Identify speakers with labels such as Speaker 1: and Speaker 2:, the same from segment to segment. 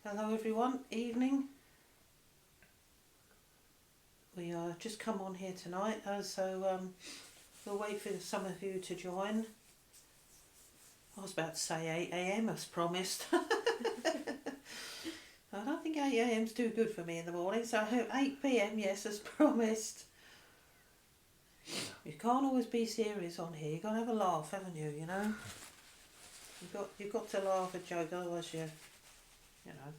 Speaker 1: Hello everyone, evening. We just come on here tonight, so we'll wait for some of you to join. I was about to say 8 a.m. as promised. I don't think 8 a.m.'s too good for me in the morning, so I hope 8 p.m, yes, as promised. You can't always be serious on here, you've got to have a laugh, haven't you, you know? You've got to laugh at jokes, otherwise you know,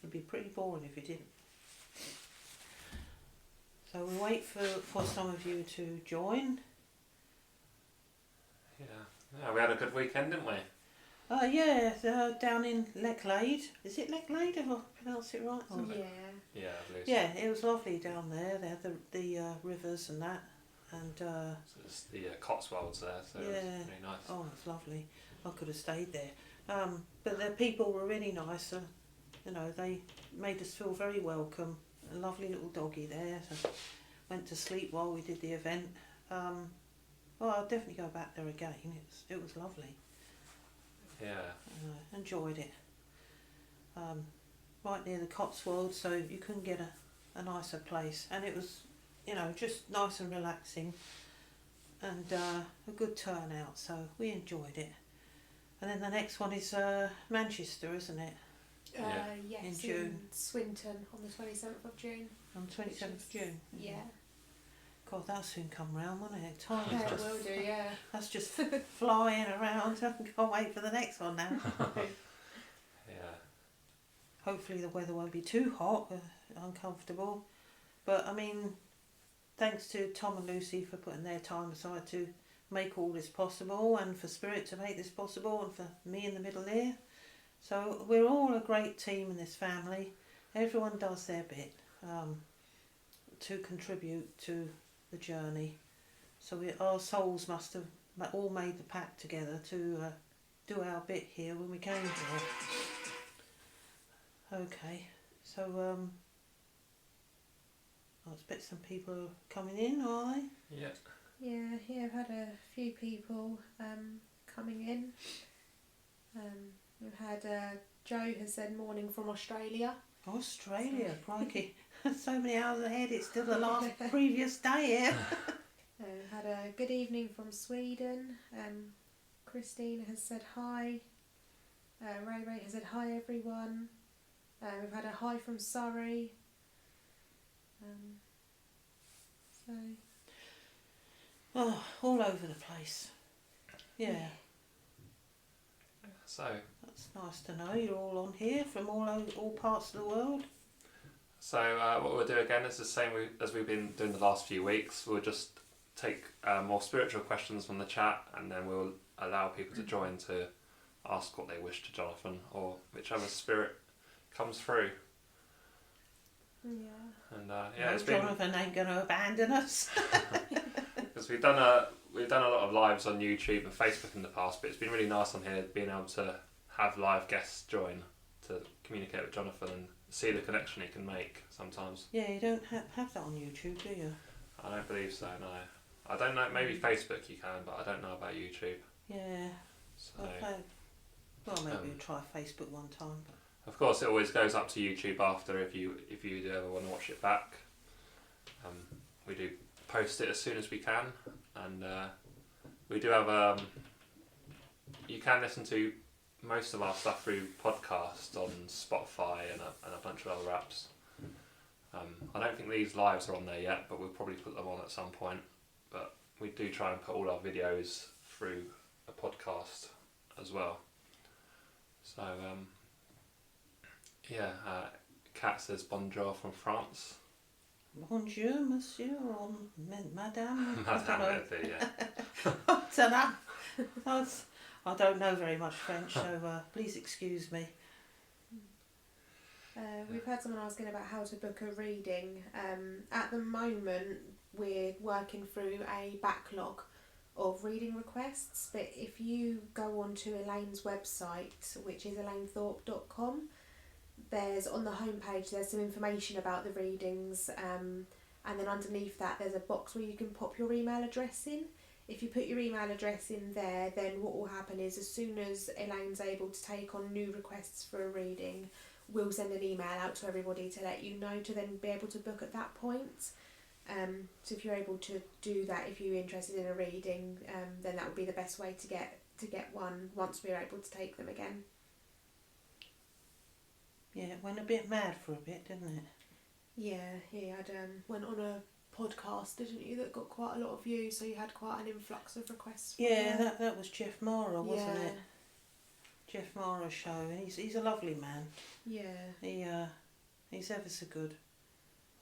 Speaker 1: it'd be pretty boring if you didn't. So we'll wait for some of you to join.
Speaker 2: Yeah, we had a good weekend, didn't we?
Speaker 1: Down in Lechlade. Is it Lechlade, if I pronounce it right?
Speaker 2: Yeah, I believe so.
Speaker 1: Yeah, it was lovely down there. They had the rivers and that. And
Speaker 2: so it's the Cotswolds there, so it was really nice.
Speaker 1: Oh, it's lovely. I could have stayed there. But the people were really nice. You know, they made us feel very welcome. A lovely little doggy there. So went to sleep while we did the event. Well, I'll definitely go back there again. It was lovely.
Speaker 2: Yeah.
Speaker 1: Enjoyed it. Right near the Cotswolds, so you couldn't get a nicer place. And it was, you know, just nice and relaxing. And a good turnout, so we enjoyed it. And then the next one is Manchester, isn't it?
Speaker 3: Yes,
Speaker 1: in June.
Speaker 3: in Swinton on the 27th of June.
Speaker 1: On 27th of June?
Speaker 3: Yeah.
Speaker 1: God, that'll soon come round, won't it? Time
Speaker 3: Yeah,
Speaker 1: is
Speaker 3: it
Speaker 1: just,
Speaker 3: will do, yeah.
Speaker 1: That's just flying around. I can't wait for the next one now.
Speaker 2: Yeah.
Speaker 1: Hopefully the weather won't be too hot, uncomfortable. But, I mean, thanks to Tom and Lucy for putting their time aside to make all this possible, and for Spirit to make this possible, and for me in the middle here. So we're all a great team in this family. Everyone does their bit to contribute to the journey. So our souls must have all made the pact together to do our bit here when we came here. Okay, so I expect some people are coming in, are they?
Speaker 2: Yeah.
Speaker 3: Yeah, I've had a few people coming in. We've had Joe has said morning from Australia.
Speaker 1: Australia, crikey. So many hours ahead, it's still the last previous day here.
Speaker 3: We've had a good evening from Sweden. Christine has said hi. Ray has said hi everyone. We've had a hi from Surrey.
Speaker 1: Oh, all over the place. Yeah.
Speaker 2: So
Speaker 1: That's nice to know you're all on here from all parts of the world.
Speaker 2: So what we'll do again is the same as we've been doing the last few weeks. We'll just take more spiritual questions from the chat, and then we'll allow people to join to ask what they wish to Jonathan, or whichever spirit comes through.
Speaker 3: Yeah.
Speaker 2: And
Speaker 1: No, Jonathan ain't going to abandon us.
Speaker 2: because we've done a lot of lives on YouTube and Facebook in the past, but it's been really nice on here being able to have live guests join to communicate with Jonathan and see the connection he can make sometimes.
Speaker 1: Yeah, you don't have that on YouTube, do you?
Speaker 2: I don't believe so, no. I don't know, maybe Facebook you can, but I don't know about YouTube.
Speaker 1: Yeah.
Speaker 2: So,
Speaker 1: Well, maybe we'll try Facebook one time. But
Speaker 2: of course, it always goes up to YouTube after if you do ever want to watch it back. We do post it as soon as we can, and we do have you can listen to most of our stuff through podcast on Spotify and a bunch of other apps. I don't think these lives are on there yet, but we'll probably put them on at some point. But we do try and put all our videos through a podcast as well. So Kat says bonjour from France.
Speaker 1: Bonjour, monsieur, or madame.
Speaker 2: Madame, yeah.
Speaker 1: I don't know. I don't know very much French, so please excuse me.
Speaker 3: We've had someone asking about how to book a reading. At the moment, we're working through a backlog of reading requests, but if you go onto Elaine's website, which is elainethorpe.com, there's on the homepage there's some information about the readings, and then underneath that there's a box where you can pop your email address in. If you put your email address in there, then what will happen is as soon as Elaine's able to take on new requests for a reading, we'll send an email out to everybody to let you know, to then be able to book at that point. So if you're able to do that, if you're interested in a reading, then that would be the best way to get one once we're able to take them again.
Speaker 1: Yeah, it went a bit mad for a bit, didn't it?
Speaker 3: Yeah, he had went on a podcast, didn't you, that got quite a lot of views, so you had quite an influx of requests.
Speaker 1: Yeah, that was Jeff Mara, wasn't
Speaker 3: Yeah.
Speaker 1: it? Jeff Mara's show, and he's a lovely man.
Speaker 3: Yeah.
Speaker 1: He's ever so good.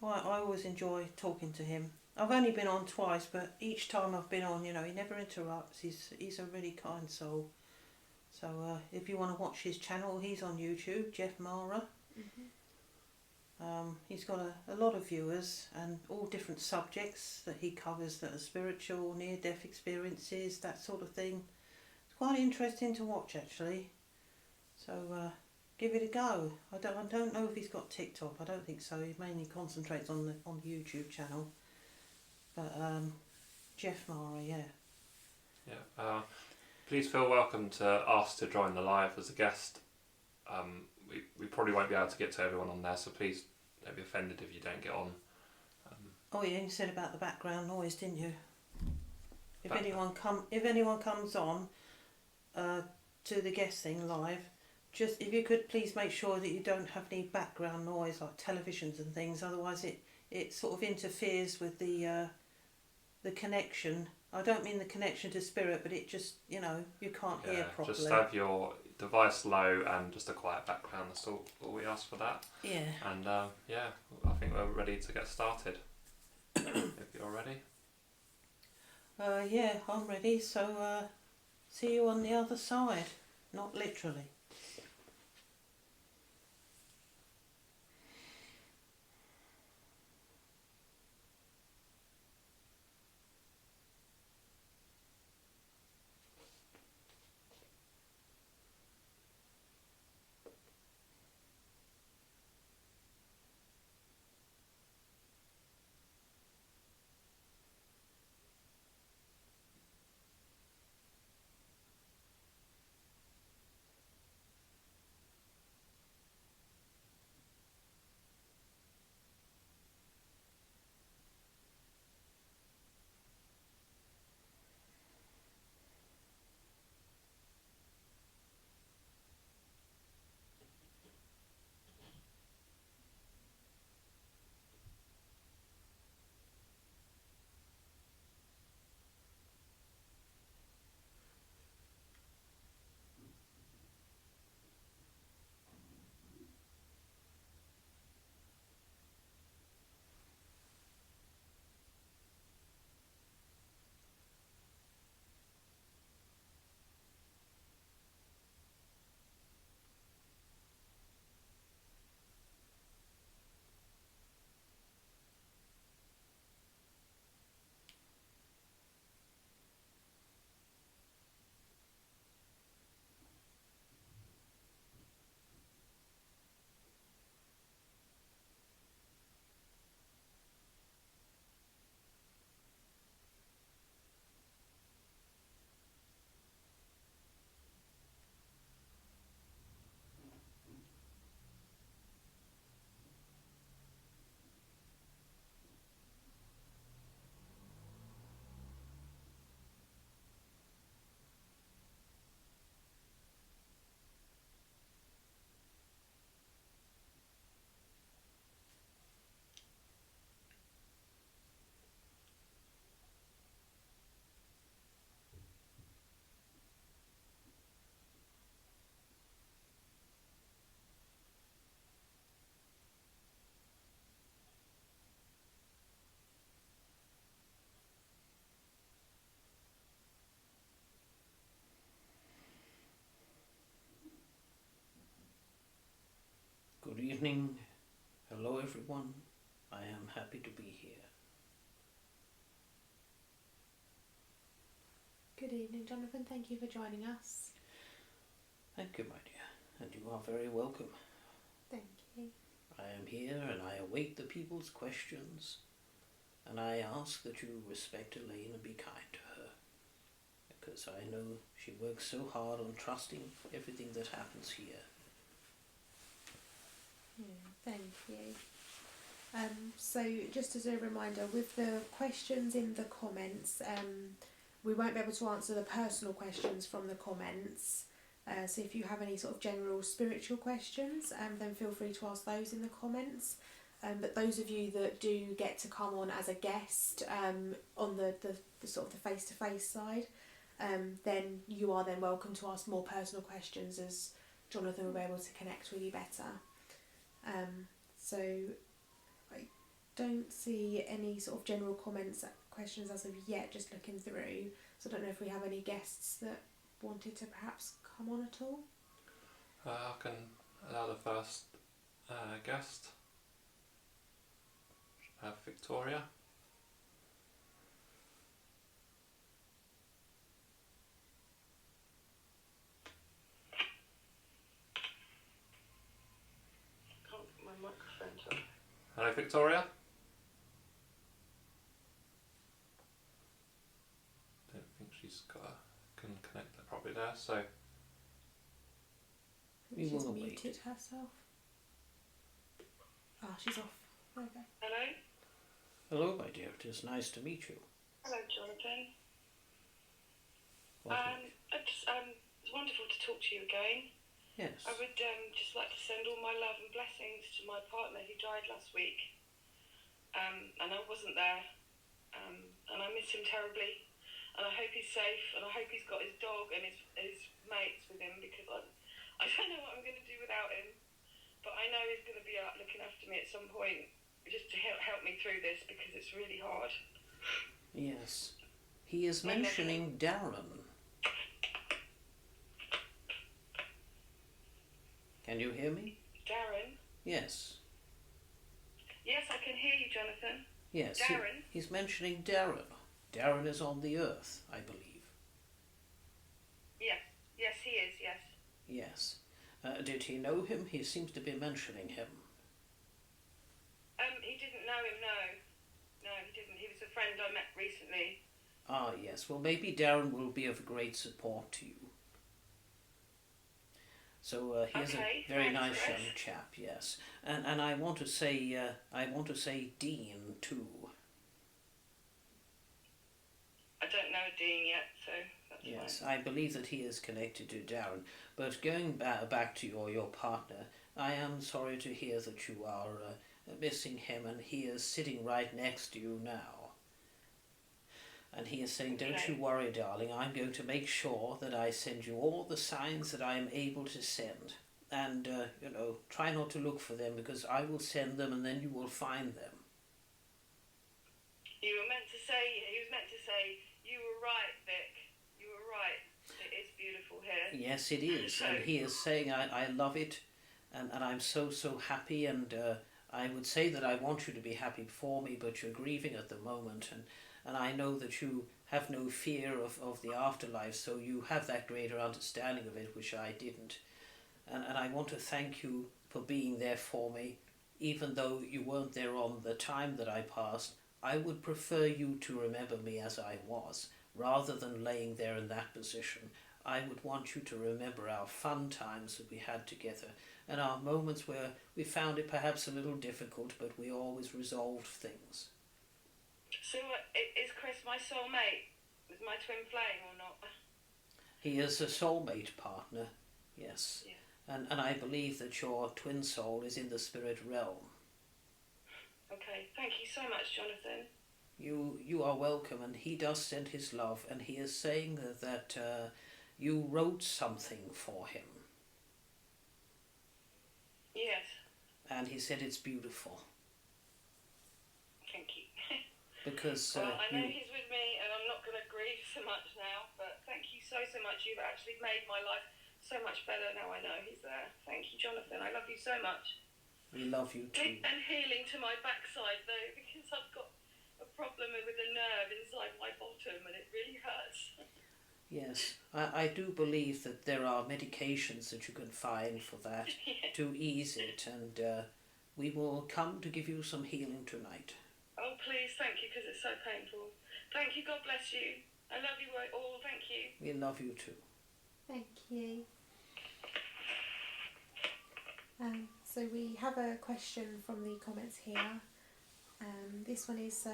Speaker 1: I always enjoy talking to him. I've only been on twice, but each time I've been on, he never interrupts. He's a really kind soul. So if you want to watch his channel, he's on YouTube, Jeff Mara. He's got a lot of viewers and all different subjects that he covers that are spiritual, near-death experiences, that sort of thing. It's quite interesting to watch, actually. So give it a go. I don't know if he's got TikTok. I don't think so. He mainly concentrates on the YouTube channel. But Jeff Mara, yeah.
Speaker 2: Yeah. Please feel welcome to ask to join the live as a guest. We probably won't be able to get to everyone on there, so please don't be offended if you don't get on.
Speaker 1: Oh yeah, you said about the background noise, didn't you? If anyone comes on to the guest thing live, just if you could please make sure that you don't have any background noise like televisions and things. Otherwise, it sort of interferes with the connection. I don't mean the connection to spirit, but it just you can't hear properly.
Speaker 2: Just have your device low and just a quiet background. That's all we ask for that.
Speaker 1: Yeah.
Speaker 2: And I think we're ready to get started. If you're ready.
Speaker 1: Yeah, I'm ready. So see you on the other side. Not literally.
Speaker 4: Good evening. Hello everyone. I am happy to be here.
Speaker 3: Good evening, Jonathan. Thank you for joining us.
Speaker 4: Thank you, my dear, and you are very welcome.
Speaker 3: Thank you.
Speaker 4: I am here and I await the people's questions, and I ask that you respect Elaine and be kind to her, because I know she works so hard on trusting everything that happens here.
Speaker 3: Thank you. So just as a reminder, with the questions in the comments, we won't be able to answer the personal questions from the comments. So if you have any sort of general spiritual questions, then feel free to ask those in the comments. But those of you that do get to come on as a guest on the sort of the face-to-face side, then you are then welcome to ask more personal questions, as Jonathan will be able to connect with you better. So I don't see any sort of general questions as of yet, just looking through. So I don't know if we have any guests that wanted to perhaps come on at all.
Speaker 2: I can allow the first guest. Victoria.
Speaker 5: Can't get my microphone to.
Speaker 2: Hello, Victoria. Don't think she's can connect that properly there. So
Speaker 4: We
Speaker 3: She's
Speaker 4: will
Speaker 3: muted
Speaker 4: wait.
Speaker 3: herself. Ah, she's off. There we go.
Speaker 5: Hello?
Speaker 4: Hello, my dear. It is nice to meet you.
Speaker 5: Hello, Jonathan.
Speaker 4: Welcome.
Speaker 5: It's wonderful to talk to you again.
Speaker 4: Yes.
Speaker 5: I would just like to send all my love and blessings to my partner who died last week. And I wasn't there. And I miss him terribly. And I hope he's safe. And I hope he's got his dog and his mates with him, because I don't know what I'm going to do without him. But I know he's going to be out looking after me at some point, just to help me through this, because it's really hard.
Speaker 4: Yes. He is mentioning Darren. Can you hear me?
Speaker 5: Darren?
Speaker 4: Yes.
Speaker 5: Yes, I can hear you, Jonathan.
Speaker 4: Yes.
Speaker 5: Darren?
Speaker 4: He's mentioning Darren. Darren is on the earth, I believe.
Speaker 5: Yes, he is, yes.
Speaker 4: Yes. Did he know him? He seems to be mentioning him.
Speaker 5: He didn't know him, no. No, he didn't. He was a friend I met recently.
Speaker 4: Ah, yes. Well, maybe Darren will be of great support to you. So he is
Speaker 5: Okay,
Speaker 4: a very
Speaker 5: thanks,
Speaker 4: nice
Speaker 5: Chris.
Speaker 4: young chap, yes. And I want to say Dean too.
Speaker 5: I don't know a Dean yet, so that's
Speaker 4: Yes,
Speaker 5: fine.
Speaker 4: I believe that he is connected to Darren. But going back to your partner, I am sorry to hear that you are missing him, and he is sitting right next to you now. And he is saying, don't
Speaker 5: Okay.
Speaker 4: you worry, darling, I'm going to make sure that I send you all the signs that I am able to send. And, try not to look for them, because I will send them and then you will find them.
Speaker 5: He was meant to say, you were right, Vic. You were right. It is beautiful here.
Speaker 4: Yes, it is. And he is saying, I love it, and I'm so happy, and I would say that I want you to be happy for me, but you're grieving at the moment, and I know that you have no fear of the afterlife, so you have that greater understanding of it, which I didn't. And I want to thank you for being there for me, even though you weren't there on the time that I passed. I would prefer you to remember me as I was, rather than laying there in that position. I would want you to remember our fun times that we had together, and our moments where we found it perhaps a little difficult, but we always resolved things.
Speaker 5: So is Chris my soulmate? Is my twin flame or not?
Speaker 4: He is a soulmate partner, yes.
Speaker 5: Yeah.
Speaker 4: And I believe that your twin soul is in the spirit realm.
Speaker 5: Okay, thank you so much, Jonathan.
Speaker 4: You are welcome, and he does send his love, and he is saying that you wrote something for him.
Speaker 5: Yes,
Speaker 4: And he said it's beautiful.
Speaker 5: thank you.
Speaker 4: Because
Speaker 5: Well, I know he's with me, and I'm not going to grieve so much now, but thank you so much. You've actually made my life so much better now I know he's there. Thank you, Jonathan. I love you so much.
Speaker 4: we love you too.
Speaker 5: And healing to my backside, though, because I've got a problem with a nerve inside my bottom, and it really hurts.
Speaker 4: Yes, I do believe that there are medications that you can find for that to ease it, and we will come to give you some healing tonight.
Speaker 5: Oh, please, thank you, because it's so painful. Thank you, God bless you. I love you all, thank you.
Speaker 4: We love you too.
Speaker 3: Thank you. So we have a question from the comments here. This one is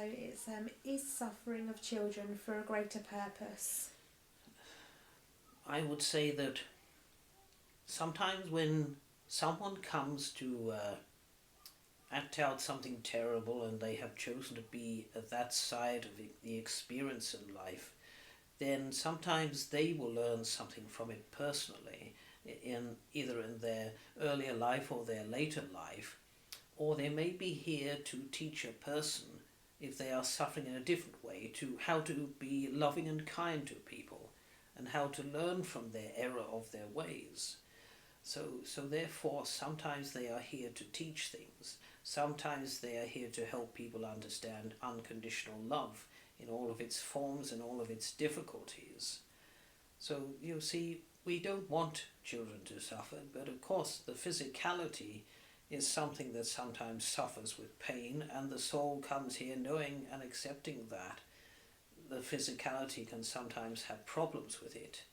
Speaker 3: is suffering of children for a greater purpose?
Speaker 4: I would say that sometimes when someone comes to act out something terrible and they have chosen to be at that side of the experience in life, then sometimes they will learn something from it personally, in either in their earlier life or their later life, or they may be here to teach a person, if they are suffering in a different way, to how to be loving and kind to people and how to learn from their error of their ways. So therefore sometimes they are here to teach things. Sometimes they are here to help people understand unconditional love in all of its forms and all of its difficulties. So you see, we don't want children to suffer, but of course the physicality is something that sometimes suffers with pain, and the soul comes here knowing and accepting that the physicality can sometimes have problems with it.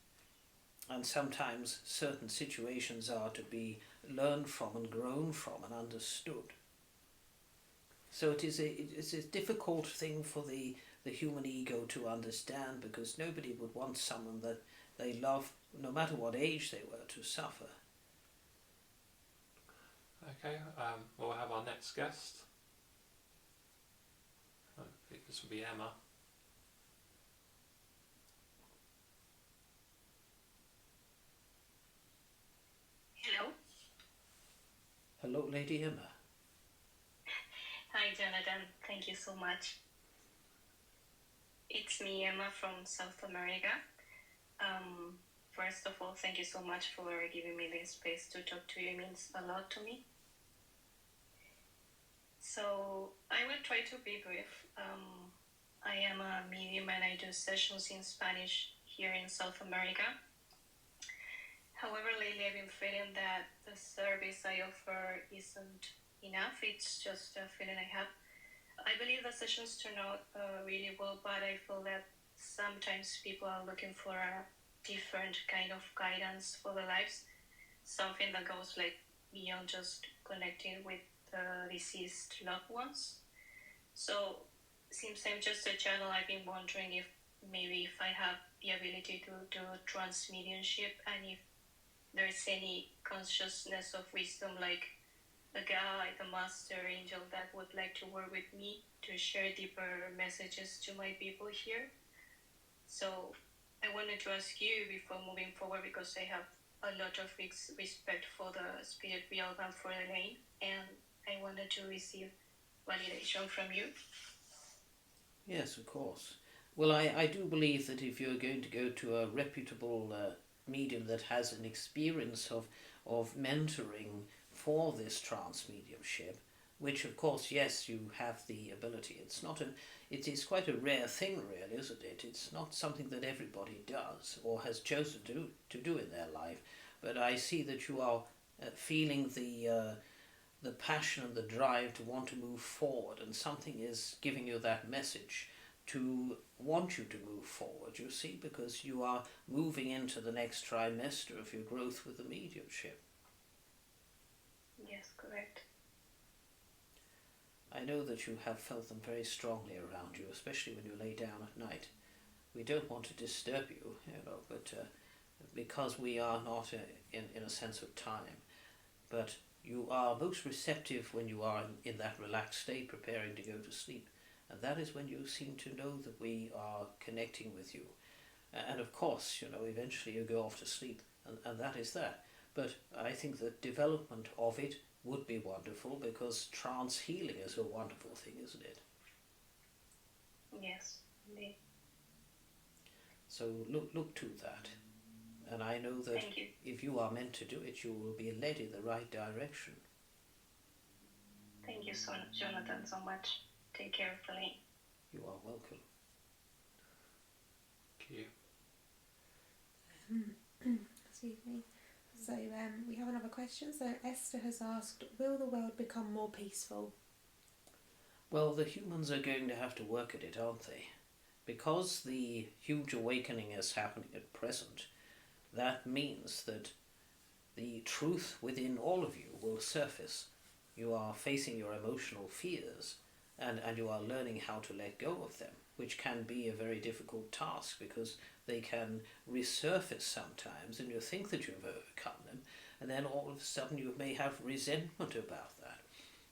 Speaker 4: And sometimes certain situations are to be learned from and grown from and understood. So it's a difficult thing for the human ego to understand, because nobody would want someone that they love, no matter what age they were, to suffer.
Speaker 2: Okay, we'll have our next guest. I think this will be Emma.
Speaker 6: Hello.
Speaker 4: Hello, Lady Emma.
Speaker 6: Hi, Jonathan. Thank you so much. It's me, Emma, from South America. First of all, thank you so much for giving me this space to talk to you. It means a lot to me. So I will try to be brief. I am a medium and I do sessions in Spanish here in South America. However, lately I've been feeling that the service I offer isn't enough. It's just a feeling I have. I believe the sessions turn out really well, but I feel that sometimes people are looking for a different kind of guidance for their lives, something that goes like beyond just connecting with deceased loved ones. So since I'm just a channel, I've been wondering if maybe if I have the ability to do trance mediumship, and if there's any consciousness of wisdom, like a guide, a master angel that would like to work with me to share deeper messages to my people here. So I wanted to ask you before moving forward, because I have a lot of respect for the spirit realm and for Elaine, and I wanted to receive validation from you.
Speaker 4: Yes, of course. Well, I do believe that if you're going to go to a reputable medium that has an experience of mentoring for this trance mediumship, which of course, yes, you have the ability. It is quite a rare thing, really, isn't it? It's not something that everybody does or has chosen to do in their life. But I see that you are feeling the passion and the drive to want to move forward, and something is giving you that message to want you to move forward, you see, because you are moving into the next trimester of your growth with the mediumship.
Speaker 6: Yes, correct.
Speaker 4: I know that you have felt them very strongly around you, especially when you lay down at night. We don't want to disturb you, but because we are not in a sense of time, but you are most receptive when you are in that relaxed state preparing to go to sleep, and that is when you seem to know that we are connecting with you. And of course, eventually you go off to sleep, and that is that. But I think the development of it would be wonderful, because trance healing is a wonderful thing, isn't it?
Speaker 6: Yes, indeed.
Speaker 4: So look to that. And I know that if you are meant to do it, you will be led in the right direction.
Speaker 6: Thank you, Jonathan, so much. Take care of the lane.
Speaker 4: You are welcome.
Speaker 2: Thank
Speaker 3: you. Excuse me. So we have another question. So Esther has asked, will the world become more peaceful?
Speaker 4: Well, the humans are going to have to work at it, aren't they? Because the huge awakening is happening at present, that means that the truth within all of you will surface. You are facing your emotional fears, and you are learning how to let go of them, which can be a very difficult task because they can resurface sometimes and you think that you've overcome them, and then all of a sudden you may have resentment about that.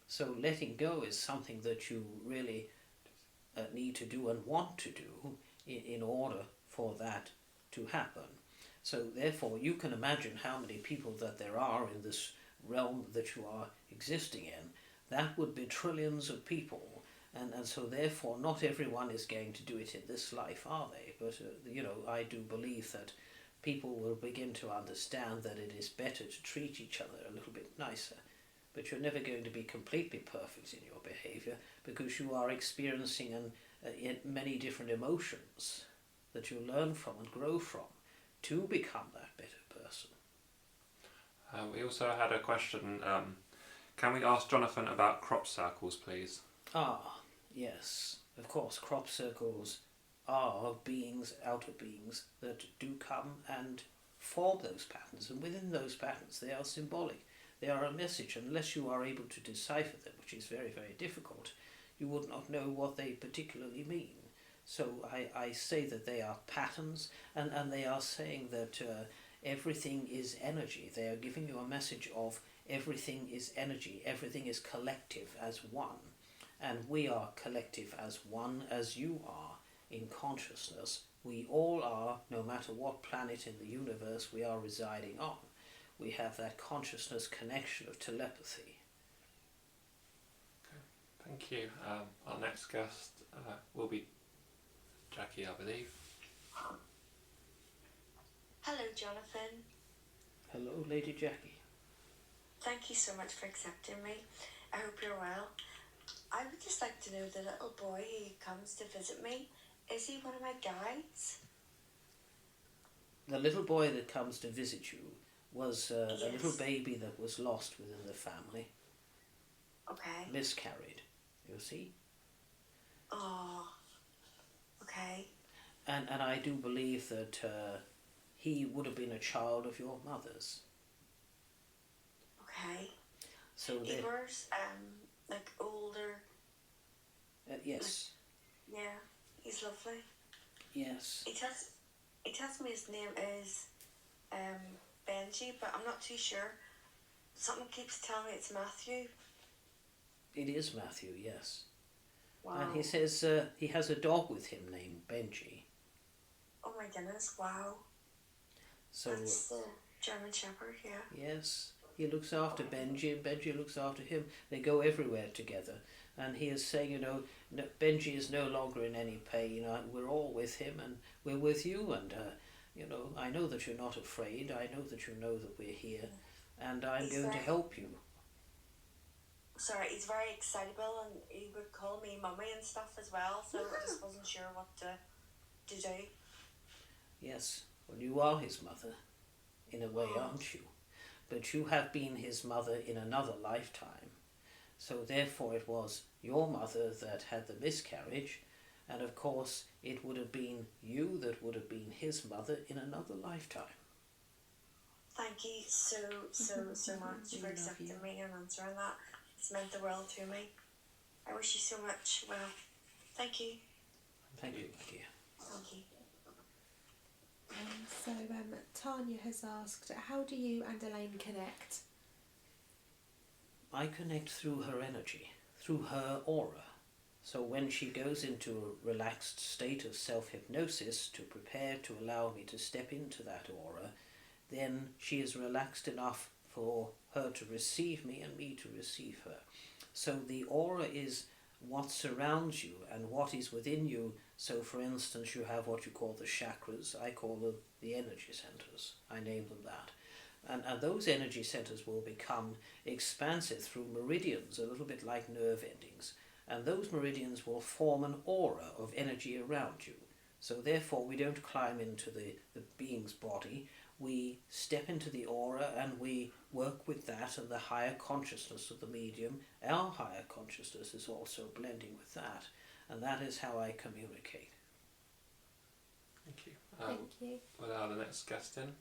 Speaker 4: So letting go is something that you really need to do and want to do in order for that to happen. So therefore you can imagine how many people that there are in this realm that you are existing in. That would be trillions of people, and so therefore not everyone is going to do it in this life, are they? But I do believe that people will begin to understand that it is better to treat each other a little bit nicer. But you're never going to be completely perfect in your behaviour because you are experiencing many different emotions that you learn from and grow from to become that better person.
Speaker 2: We also had a question. Can we ask Jonathan about crop circles, please?
Speaker 4: Ah, yes. Of course, crop circles are beings, outer beings, that do come and form those patterns. And within those patterns, they are symbolic. They are a message. Unless you are able to decipher them, which is very, very difficult, you would not know what they particularly mean. So I say that they are patterns, and they are saying that everything is energy. They are giving you a message of everything is energy, everything is collective as one. And we are collective as one, as you are in consciousness. We all are, no matter what planet in the universe we are residing on. We have that consciousness connection of telepathy.
Speaker 2: Okay. Thank you. Our next guest will be Jackie, I believe.
Speaker 7: Hello, Jonathan.
Speaker 4: Hello, Lady Jackie.
Speaker 7: Thank you so much for accepting me. I hope you're well. I would just like to know the little boy who comes to visit me. Is he one of my guides?
Speaker 4: The little boy that comes to visit you was a
Speaker 7: Yes.
Speaker 4: little baby that was lost within the family.
Speaker 7: Okay.
Speaker 4: Miscarried, you see?
Speaker 7: Oh, okay.
Speaker 4: And I do believe that he would have been a child of your mother's.
Speaker 7: Okay.
Speaker 4: So
Speaker 7: He
Speaker 4: they,
Speaker 7: wears, like older,
Speaker 4: yes,
Speaker 7: yeah, he's lovely.
Speaker 4: yes.
Speaker 7: He tells me his name is, Benji, but I'm not too sure. Something keeps telling me it's Matthew.
Speaker 4: It is Matthew, yes.
Speaker 7: Wow.
Speaker 4: And he says he has a dog with him named Benji.
Speaker 7: Oh my goodness, wow.
Speaker 4: So
Speaker 7: That's the German Shepherd, yeah.
Speaker 4: yes, he looks after Benji and Benji looks after him. They go everywhere together. And he is saying, Benji is no longer in any pain. We're all with him and we're with you. And, I know that you're not afraid. I know that you know that we're here. And I'm going to help you.
Speaker 7: Sorry, he's very excitable and he would call me mummy and stuff as well, so I just wasn't sure what to do.
Speaker 4: Yes, well, you are his mother, in a way, aren't you? But you have been his mother in another lifetime. So therefore it was your mother that had the miscarriage, and of course it would have been you that would have been his mother in another lifetime.
Speaker 7: Thank you so much for accepting me and answering that. It's meant the world to me. I wish you so much well. Thank you.
Speaker 4: Thank you, my dear.
Speaker 7: Thank you.
Speaker 3: So Tanya has asked, how do you and Elaine connect?
Speaker 4: I connect through her energy, through her aura. So when she goes into a relaxed state of self-hypnosis to prepare to allow me to step into that aura, then she is relaxed enough for her to receive me and me to receive her. So the aura is what surrounds you and what is within you. So for instance, you have what you call the chakras. I call them the energy centers. I name them that. And those energy centers will become expansive through meridians, a little bit like nerve endings. And those meridians will form an aura of energy around you. So therefore we don't climb into the being's body. We step into the aura and we work with that and the higher consciousness of the medium. Our higher consciousness is also blending with that. And that is how I communicate.
Speaker 2: Thank you.
Speaker 3: Thank you.
Speaker 2: We'll allow the next guest in.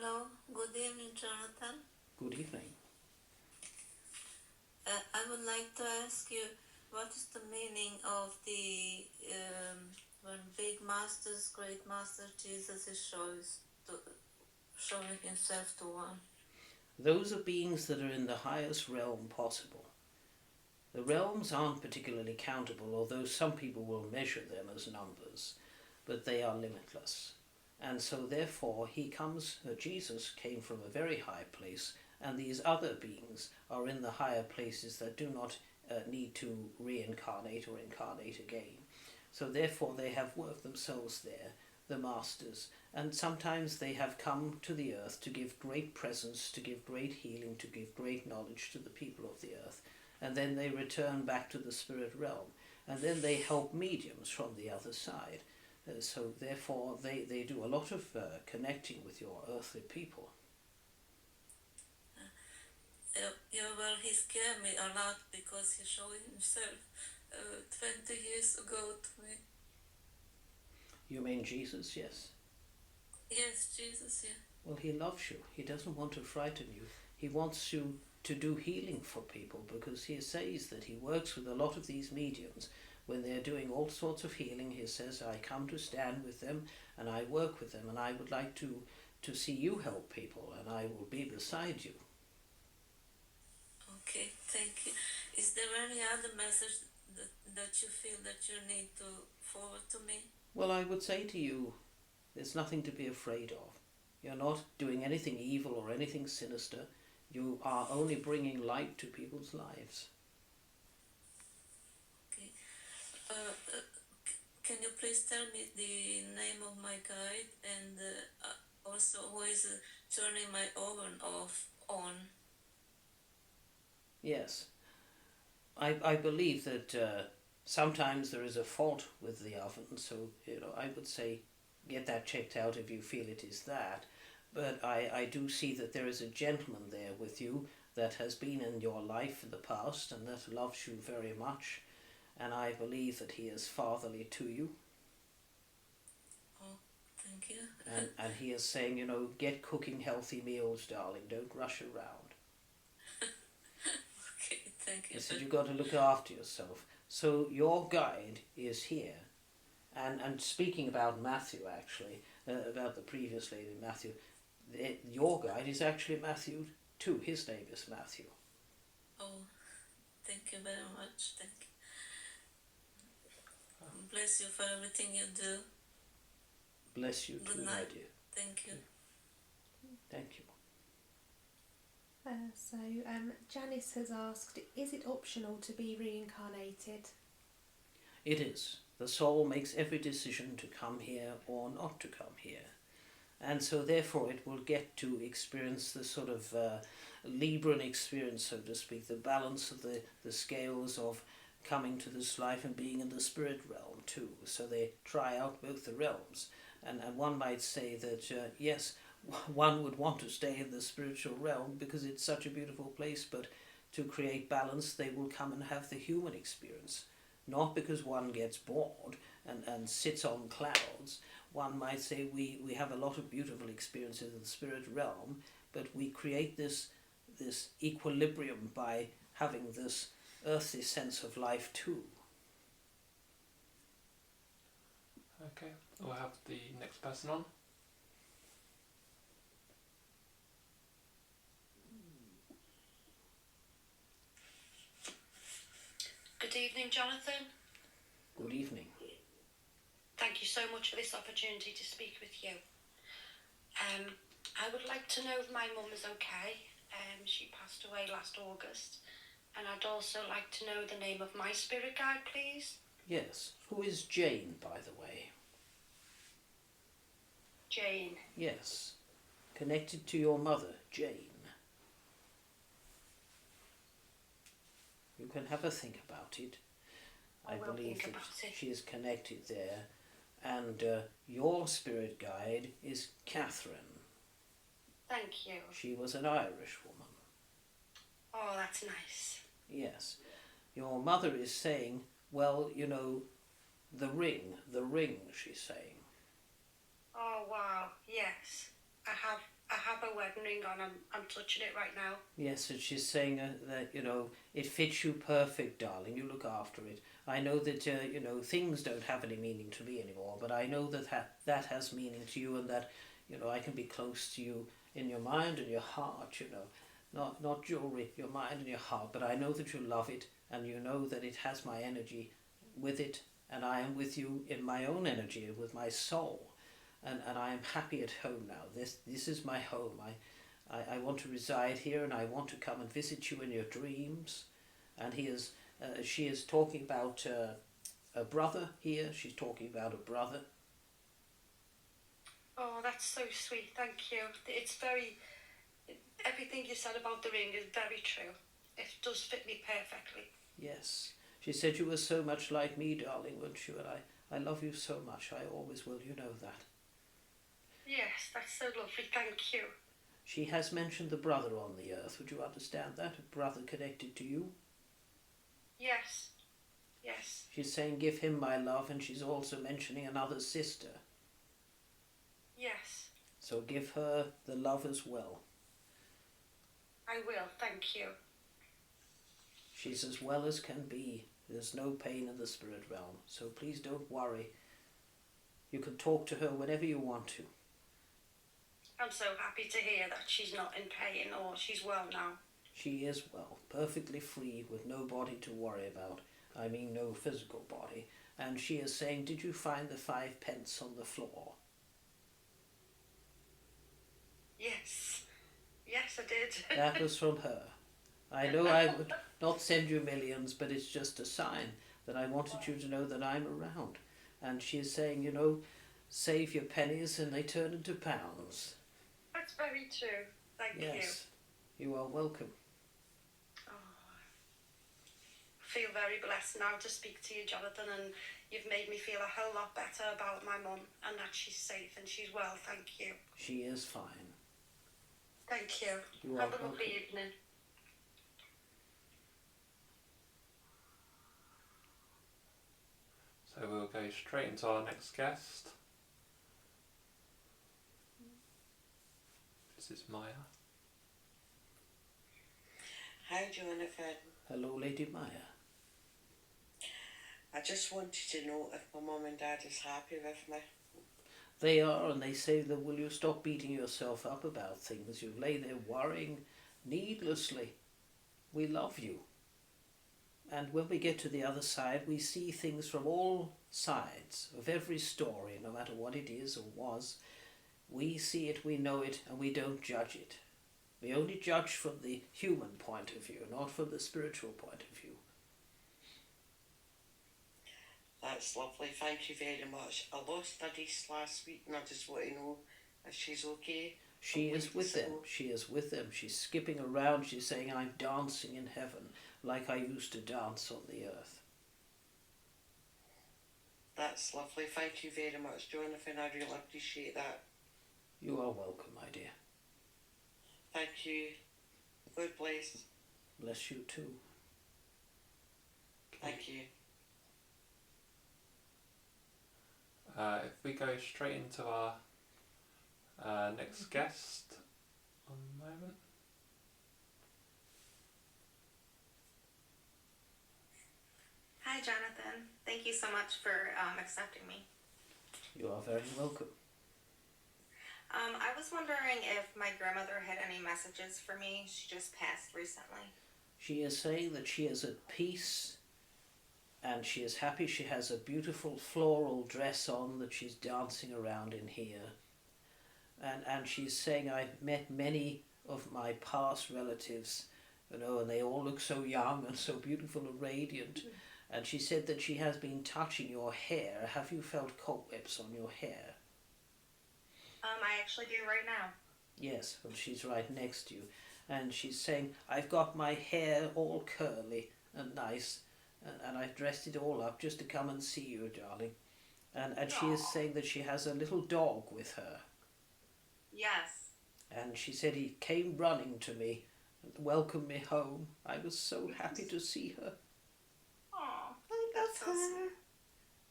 Speaker 8: Hello, good evening, Jonathan.
Speaker 4: Good evening.
Speaker 8: I would like to ask you, what is the meaning of the when big masters, great master Jesus is showing himself to one?
Speaker 4: Those are beings that are in the highest realm possible. The realms aren't particularly countable, although some people will measure them as numbers, but they are limitless. And so therefore Jesus came from a very high place, and these other beings are in the higher places that do not need to reincarnate or incarnate again. So therefore they have worked themselves there, the masters, and sometimes they have come to the earth to give great presence, to give great healing, to give great knowledge to the people of the earth, and then they return back to the spirit realm, and then they help mediums from the other side. So therefore they do a lot of connecting with your earthly people.
Speaker 8: Well, he scared me a lot because he showed himself 20 years ago to me.
Speaker 4: You mean Jesus? Yes.
Speaker 8: Yes, Jesus, yeah.
Speaker 4: Well, he loves you. He doesn't want to frighten you. He wants you to do healing for people, because he says that he works with a lot of these mediums. When they're doing all sorts of healing, he says, I come to stand with them and I work with them, and I would like to see you help people, and I will be beside you.
Speaker 8: Okay, thank you. Is there any other message that you feel that you need to forward to me?
Speaker 4: Well, I would say to you, there's nothing to be afraid of. You're not doing anything evil or anything sinister. You are only bringing light to people's lives.
Speaker 8: Okay. Can you please tell me the name of my guide, and also who is turning my oven off on?
Speaker 4: Yes. I believe that sometimes there is a fault with the oven, so I would say get that checked out if you feel it is that. But I do see that there is a gentleman there with you that has been in your life in the past and that loves you very much, and I believe that he is fatherly to you.
Speaker 8: Oh, thank you.
Speaker 4: And he is saying, get cooking healthy meals, darling, don't rush around.
Speaker 8: Okay, thank you.
Speaker 4: He said you've got to look after yourself. So your guide is here. And speaking about Matthew, actually, about the previous lady, Matthew, your guide is actually Matthew too. His name is Matthew.
Speaker 8: Oh, thank you very much. Thank you. Bless you for everything you do.
Speaker 4: Bless you too, my dear.
Speaker 8: Thank you.
Speaker 4: Thank you.
Speaker 3: Janice has asked, is it optional to be reincarnated?
Speaker 4: It is. The soul makes every decision to come here or not to come here. And so therefore it will get to experience the sort of Libran experience, so to speak, the balance of the scales of coming to this life and being in the spirit realm too. So they try out both the realms. And one might say that, yes, one would want to stay in the spiritual realm because it's such a beautiful place, but to create balance they will come and have the human experience. Not because one gets bored and sits on clouds. One might say we have a lot of beautiful experiences in the spirit realm, but we create this equilibrium by having this earthly sense of life too.
Speaker 2: Okay, we'll have the next person on.
Speaker 9: Good evening, Jonathan.
Speaker 4: Good evening.
Speaker 9: Thank you so much for this opportunity to speak with you. I would like to know if my mum is okay. She passed away last August. And I'd also like to know the name of my spirit guide, please.
Speaker 4: Yes. Who is Jane, by the way?
Speaker 9: Jane.
Speaker 4: Yes. Connected to your mother, Jane. You can have a think about it. I believe that she is connected there. And your spirit guide is Catherine.
Speaker 9: Thank you.
Speaker 4: She was an Irish woman.
Speaker 9: Oh, that's nice.
Speaker 4: Yes. Your mother is saying, well, the ring, she's saying.
Speaker 9: Oh, wow. Yes. I I have a wedding ring on. I'm touching it right now.
Speaker 4: Yes, and she's saying that, you know, it fits you perfect, darling. You look after it. I know that, you know, things don't have any meaning to me anymore, but I know that has meaning to you, and that, you know, I can be close to you in your mind and your heart, you know. Not jewelry, your mind and your heart, but I know that you love it, and you know that it has my energy with it, and I am with you in my own energy, with my soul. And I am happy at home now. This is my home. I want to reside here, and I want to come and visit you in your dreams. And she is talking about a brother here. She's talking about a brother.
Speaker 9: Oh, that's so sweet. Thank you. It's everything you said about the ring is very true. It does fit me perfectly.
Speaker 4: Yes. She said you were so much like me, darling, weren't you? And I love you so much. I always will. You know that.
Speaker 9: Yes, that's so lovely. Thank you.
Speaker 4: She has mentioned the brother on the earth. Would you understand that? A brother connected to you?
Speaker 9: Yes. Yes.
Speaker 4: She's saying give him my love, and she's also mentioning another sister.
Speaker 9: Yes.
Speaker 4: So give her the love as well.
Speaker 9: I will. Thank you.
Speaker 4: She's as well as can be. There's no pain in the spirit realm. So please don't worry. You can talk to her whenever you want to.
Speaker 9: I'm so happy to hear that she's not in pain or she's well now.
Speaker 4: She is well, perfectly free, with no body to worry about. I mean no physical body. And she is saying, did you find the 5 pence on the floor?
Speaker 9: Yes. Yes, I did.
Speaker 4: That was from her. I know I would not send you millions, but it's just a sign that I wanted you to know that I'm around. And she is saying, you know, save your pennies and they turn into pounds.
Speaker 9: That's very true. Thank you.
Speaker 4: Yes, you are welcome.
Speaker 9: Oh, I feel very blessed now to speak to you, Jonathan, and you've made me feel a whole lot better about my mum and that she's safe and she's well. Thank you.
Speaker 4: She is fine.
Speaker 9: Thank you.
Speaker 4: You are
Speaker 9: Have a
Speaker 4: welcome.
Speaker 9: lovely evening.
Speaker 2: So we'll go straight into our next guest. This is Maya.
Speaker 10: Hi, Jonathan.
Speaker 4: Hello, Lady Maya.
Speaker 10: I just wanted to know if my mum and dad is happy with me.
Speaker 4: They are, and they say that will you stop beating yourself up about things? You lay there worrying needlessly. We love you. And when we get to the other side, we see things from all sides of every story, no matter what it is or was. We see it, we know it, and we don't judge it. We only judge from the human point of view, not from the spiritual point of view.
Speaker 10: That's lovely, thank you very much. I lost a niece last week and I just want to know if she's okay.
Speaker 4: She is with them. She is with them. She's skipping around. She's saying, I'm dancing in heaven like I used to dance on the earth.
Speaker 10: That's lovely. Thank you very much, Jonathan. I really appreciate that.
Speaker 4: You are welcome, my dear.
Speaker 10: Thank you. God bless.
Speaker 4: Bless you too.
Speaker 10: Thank you.
Speaker 2: If we go straight into our next guest, one moment.
Speaker 11: Hi, Jonathan. Thank you so much for accepting me.
Speaker 4: You are very welcome.
Speaker 11: I was wondering if my grandmother had any messages for me. She just passed recently.
Speaker 4: She is saying that she is at peace and she is happy. She has a beautiful floral dress on that she's dancing around in here. And she's saying, I've met many of my past relatives, you know, and they all look so young and so beautiful and radiant. And she said that she has been touching your hair. Have you felt cobwebs on your hair?
Speaker 11: I actually do right now.
Speaker 4: Yes, well, she's right next to you. And she's saying, I've got my hair all curly and nice, and I've dressed it all up just to come and see you, darling. And she is saying that she has a little dog with her.
Speaker 11: Yes.
Speaker 4: And she said he came running to me and welcomed me home. I was so happy to see her.
Speaker 11: Aw, that's so sweet.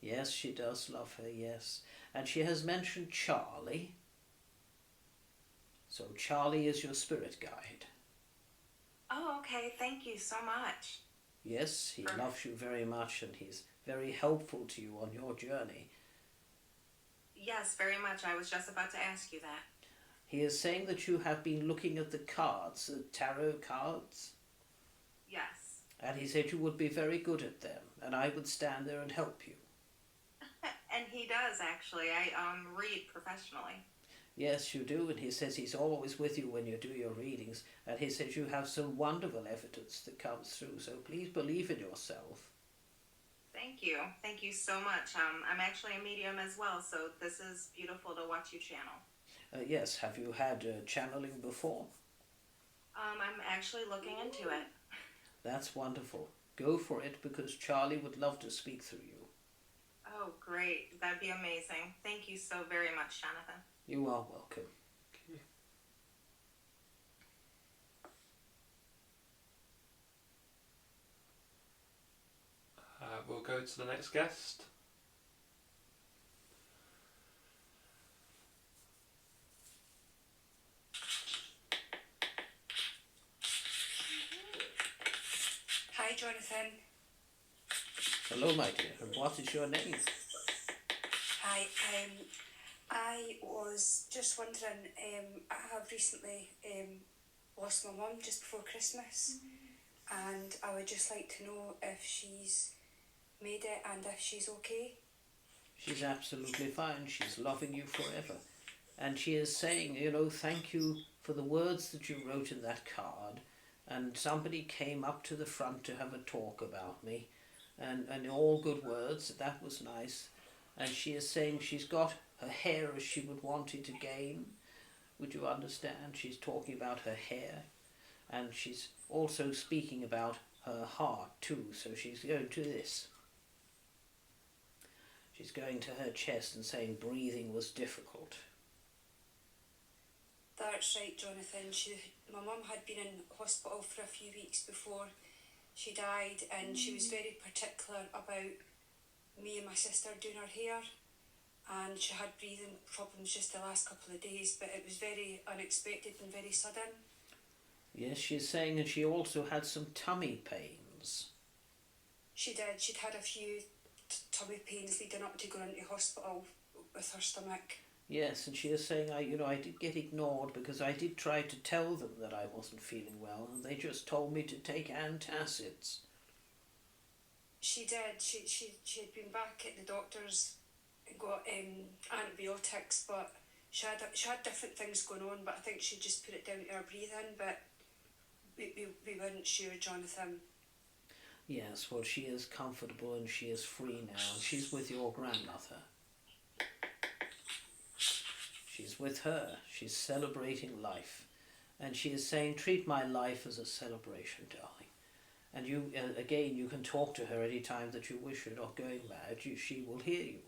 Speaker 4: Yes, she does love her, yes. And she has mentioned Charlie. So Charlie is your spirit guide.
Speaker 11: Oh, okay. Thank you so much.
Speaker 4: Yes, he loves you very much and he's very helpful to you on your journey.
Speaker 11: Yes, very much. I was just about to ask you that.
Speaker 4: He is saying that you have been looking at the cards, the tarot cards,
Speaker 11: Yes.
Speaker 4: and he said you would be very good at them and I would stand there and help you.
Speaker 11: And he does, actually. I read professionally.
Speaker 4: Yes, you do, and he says he's always with you when you do your readings, and he says you have some wonderful evidence that comes through, so please believe in yourself.
Speaker 11: Thank you. Thank you so much. I'm actually a medium as well, so this is beautiful to watch you channel.
Speaker 4: Yes, have you had channeling before?
Speaker 11: I'm actually looking into it.
Speaker 4: That's wonderful. Go for it, because Charlie would love to speak through you.
Speaker 11: Oh, great. That'd be amazing. Thank you so very much, Jonathan.
Speaker 4: You are welcome.
Speaker 2: Okay. We'll go to the next guest.
Speaker 12: Hi, Jonathan.
Speaker 4: Hello, my dear, and what is your name?
Speaker 12: Hi. I was just wondering. I have recently lost my mum just before Christmas, and I would just like to know if she's made it and if she's okay.
Speaker 4: She's absolutely fine. She's loving you forever. And she is saying, thank you for the words that you wrote in that card. And somebody came up to the front to have a talk about me. And all good words. That was nice. And she is saying she's got her hair as she would want it again. Would you understand? She's talking about her hair. And she's also speaking about her heart too. So she's going to this. She's going to her chest and saying breathing was difficult.
Speaker 12: That's right, Jonathan. My mum had been in hospital for a few weeks before she died, and she was very particular about me and my sister doing her hair, and she had breathing problems just the last couple of days, but it was very unexpected and very sudden.
Speaker 4: Yes, she's saying that she also had some tummy pains.
Speaker 12: She did. She'd had a few tummy pains leading up to going into hospital with her stomach.
Speaker 4: Yes, and she is saying, I did get ignored because I did try to tell them that I wasn't feeling well, and they just told me to take antacids.
Speaker 12: She did. She had been back at the doctor's and got antibiotics, but she had different things going on, but I think she just put it down to her breathing, but we weren't sure, Jonathan.
Speaker 4: Yes, well, she is comfortable and she is free now, and she's with your grandmother. She's with her. She's celebrating life. And she is saying, treat my life as a celebration, darling. And you, again, you can talk to her any time that you wish. You're not going mad. She will hear you.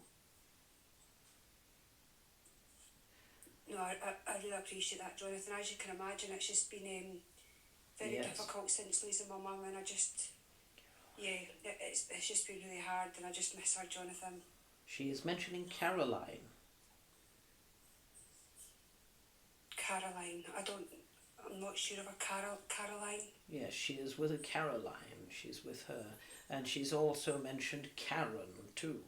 Speaker 12: No, I really appreciate that, Jonathan. As you can imagine, it's just been very difficult since losing my mum, and it's just been really hard, and I just miss her, Jonathan.
Speaker 4: She is mentioning Caroline.
Speaker 12: Caroline. I'm not sure of a Caroline.
Speaker 4: Yes, she is with a Caroline. She's with her. And she's also mentioned Karen too.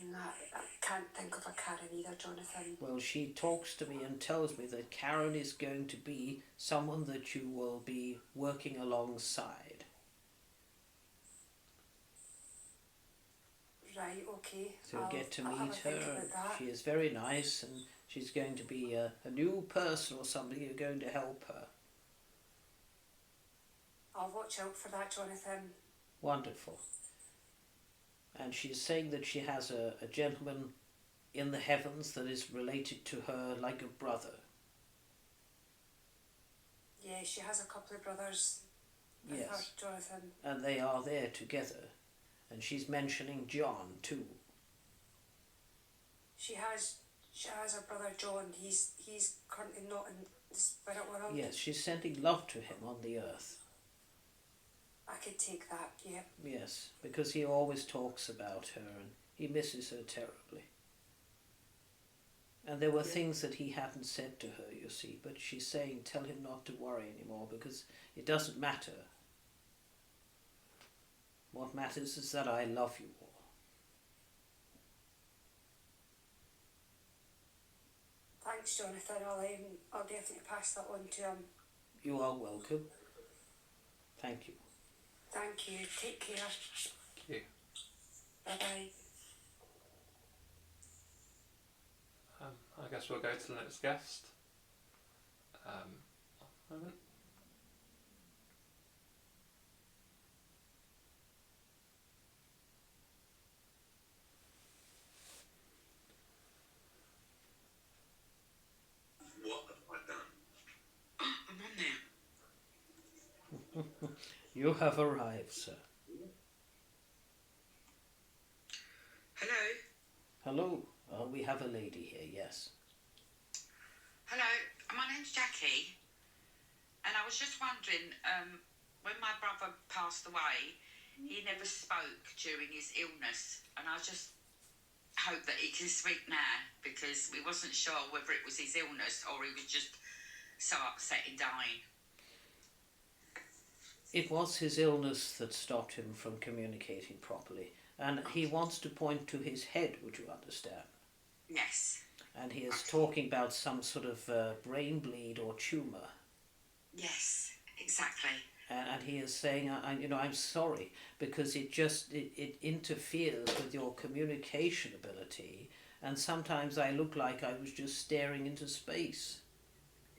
Speaker 12: No, I can't think of a Karen either, Jonathan.
Speaker 4: Well, she talks to me and tells me that Karen is going to be someone that you will be working alongside.
Speaker 12: Right, okay.
Speaker 4: So you'll get to meet her.
Speaker 12: That.
Speaker 4: She is very nice, and she's going to be a new person or somebody who's going to help her.
Speaker 12: I'll watch out for that, Jonathan.
Speaker 4: Wonderful. And she's saying that she has a gentleman in the heavens that is related to her like a brother.
Speaker 12: Yeah, she has a couple of brothers with her, Jonathan.
Speaker 4: And they are there together. And she's mentioning John too.
Speaker 12: She has her brother John. He's currently not in the spirit world.
Speaker 4: Yes, she's sending love to him on the earth.
Speaker 12: I could take that, yeah.
Speaker 4: Yes, because he always talks about her and he misses her terribly. And there were things that he hadn't said to her, you see, but she's saying, tell him not to worry anymore because it doesn't matter. What matters is that I love you all.
Speaker 12: Thanks, Jonathan. I'll definitely pass that on to him.
Speaker 4: You are welcome. Thank you.
Speaker 12: Thank you. Take care.
Speaker 2: Thank you.
Speaker 12: Bye-bye.
Speaker 2: I guess we'll go to the next guest. One moment.
Speaker 13: What have I done? Oh, I'm on there.
Speaker 4: You have arrived, sir.
Speaker 13: Hello.
Speaker 4: Hello. We have a lady here, yes.
Speaker 14: Hello, my name's Jackie, and I was just wondering, when my brother passed away, he never spoke during his illness, and I just hope that he can speak now, because we wasn't sure whether it was his illness or he was just so upset in dying.
Speaker 4: It was his illness that stopped him from communicating properly, and he wants to point to his head, would you understand?
Speaker 14: Yes.
Speaker 4: And he is talking about some sort of brain bleed or tumour.
Speaker 14: Yes, exactly.
Speaker 4: And he is saying, I'm sorry, because it interferes with your communication ability, and sometimes I look like I was just staring into space.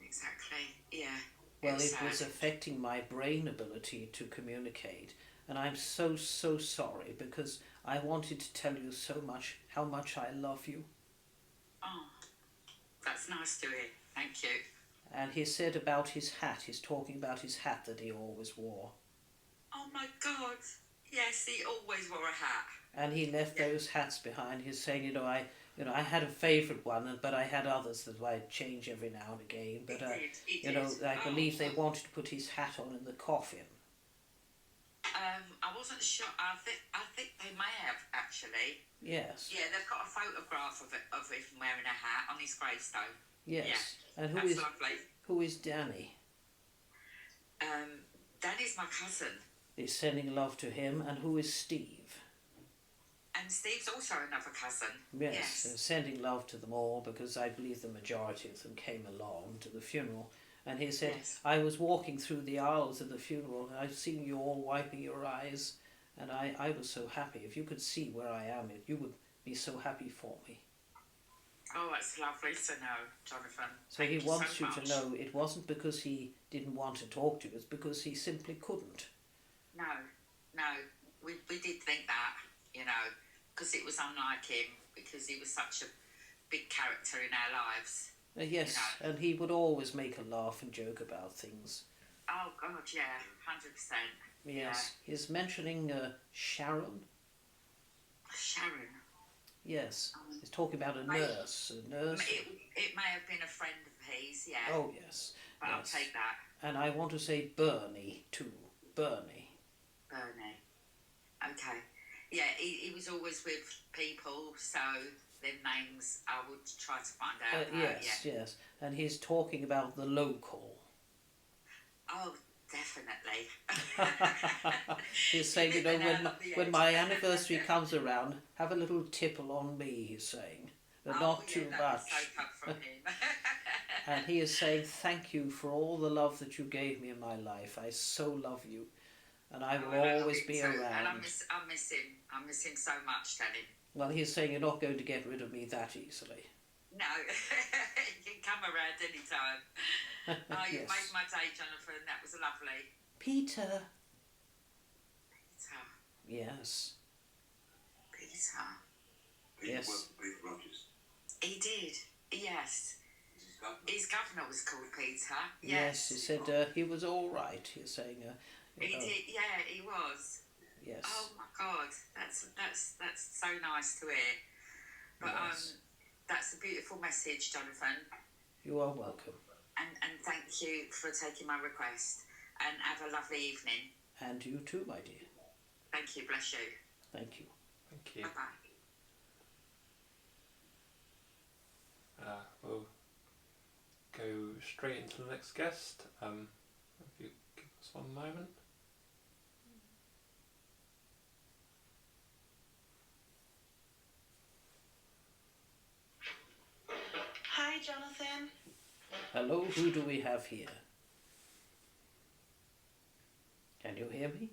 Speaker 14: Exactly, yeah.
Speaker 4: Well, it was affecting my brain ability to communicate, and I'm so sorry, because I wanted to tell you so much how much I love you.
Speaker 14: Oh, that's nice to hear. Thank you.
Speaker 4: And he said about his hat, he's talking about his hat that he always wore.
Speaker 14: Oh my God, yes, he always wore a hat.
Speaker 4: And he left those hats behind. He's saying, I had a favourite one, but I had others that I'd change every now and again. But
Speaker 14: he did.
Speaker 4: I believe they wanted to put his hat on in the coffin.
Speaker 14: I wasn't sure. I think they may have actually.
Speaker 4: Yes.
Speaker 14: Yeah, they've got a photograph of him wearing a hat on his gravestone.
Speaker 4: Yes.
Speaker 14: Yeah,
Speaker 4: And
Speaker 14: that's lovely.
Speaker 4: Who is Danny?
Speaker 14: Danny's my cousin.
Speaker 4: He's sending love to him. And who is Steve?
Speaker 14: And Steve's also another cousin.
Speaker 4: Yes. And sending love to them all, because I believe the majority of them came along to the funeral. And he said,
Speaker 14: Yes.
Speaker 4: I was walking through the aisles of the funeral, and I've seen you all wiping your eyes, and I was so happy. If you could see where I am, you would be so happy for me.
Speaker 14: Oh, that's lovely to know, Jonathan.
Speaker 4: So he wants you to know it wasn't because he didn't want to talk to you, it's because he simply couldn't.
Speaker 14: No, we did think that, because it was unlike him, because he was such a big character in our lives.
Speaker 4: Yes, and he would always make a laugh and joke about things.
Speaker 14: Oh, God, yeah, 100%.
Speaker 4: Yes, he's mentioning Sharon.
Speaker 14: Sharon?
Speaker 4: Yes, he's talking about a nurse.
Speaker 14: It may have been a friend of his, yeah.
Speaker 4: Oh, yes.
Speaker 14: But
Speaker 4: yes.
Speaker 14: I'll take that.
Speaker 4: And I want to say Bernie, too. Bernie.
Speaker 14: Okay. Yeah, he was always with people, so their names I would try to find out.
Speaker 4: Yes. And he's talking about the local.
Speaker 14: Oh, definitely.
Speaker 4: He's saying, when my anniversary comes around, have a little tipple on me, he's saying. But not too much.
Speaker 14: So tough from him.
Speaker 4: And he is saying, thank you for all the love that you gave me in my life. I so love you. And I will always be around.
Speaker 14: And I miss him. I miss him so much, Danny.
Speaker 4: Well, he's saying you're not going to get rid of me that easily.
Speaker 14: No, you can come around any time. Oh, you
Speaker 4: Yes.
Speaker 14: made my day, Jonathan. That was lovely.
Speaker 4: Peter.
Speaker 14: Peter.
Speaker 4: Yes.
Speaker 14: Peter.
Speaker 4: Yes.
Speaker 13: Worked for Peter Rogers.
Speaker 14: He did. Yes. His governor was called Peter.
Speaker 4: Yes, he said he was all right. He's saying.
Speaker 14: He did. Yeah, he was.
Speaker 4: Yes.
Speaker 14: Oh my God, that's so nice to hear. But
Speaker 4: Yes.
Speaker 14: that's a beautiful message, Jonathan.
Speaker 4: You are welcome.
Speaker 14: And thank you for taking my request. And have a lovely evening.
Speaker 4: And you too, my dear.
Speaker 14: Thank you. Bless you.
Speaker 4: Thank you.
Speaker 2: Thank you.
Speaker 14: Bye bye.
Speaker 2: we'll go straight into the next guest. If you give us one moment.
Speaker 15: Hi, Jonathan.
Speaker 4: Hello, who do we have here? Can you hear me?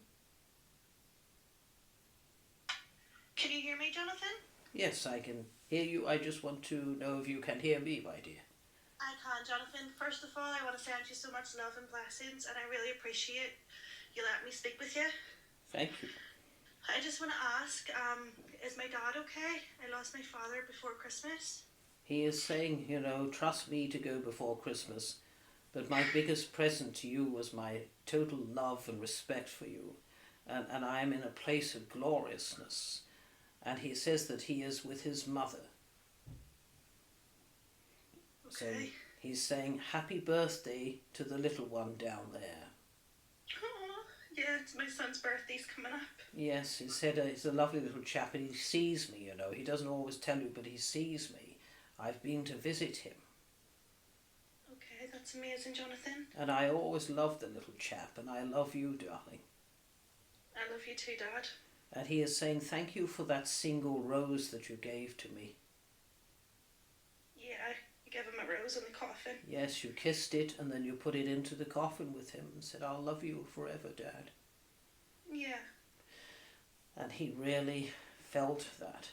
Speaker 15: Can you hear me, Jonathan?
Speaker 4: Yes, I can hear you. I just want to know if you can hear me, my dear.
Speaker 15: I can, Jonathan. First of all, I want to send you so much love and blessings, and I really appreciate you letting me speak with you.
Speaker 4: Thank you.
Speaker 15: I just want to ask, is my dad okay? I lost my father before Christmas.
Speaker 4: He is saying, trust me to go before Christmas, but my biggest present to you was my total love and respect for you, and I am in a place of gloriousness. And he says that he is with his mother. So he's saying happy birthday to the little one down there.
Speaker 15: Oh, yeah, it's my son's birthday's coming up.
Speaker 4: Yes, he said he's a lovely little chap, and he sees me, He doesn't always tell you, but he sees me. I've been to visit him.
Speaker 15: Okay, that's amazing, Jonathan.
Speaker 4: And I always loved the little chap, and I love you, darling.
Speaker 15: I love you too, Dad.
Speaker 4: And he is saying thank you for that single rose that you gave to me.
Speaker 15: Yeah, you gave him a rose in the coffin.
Speaker 4: Yes, you kissed it, and then you put it into the coffin with him and said, I'll love you forever, Dad.
Speaker 15: Yeah.
Speaker 4: And he really felt that.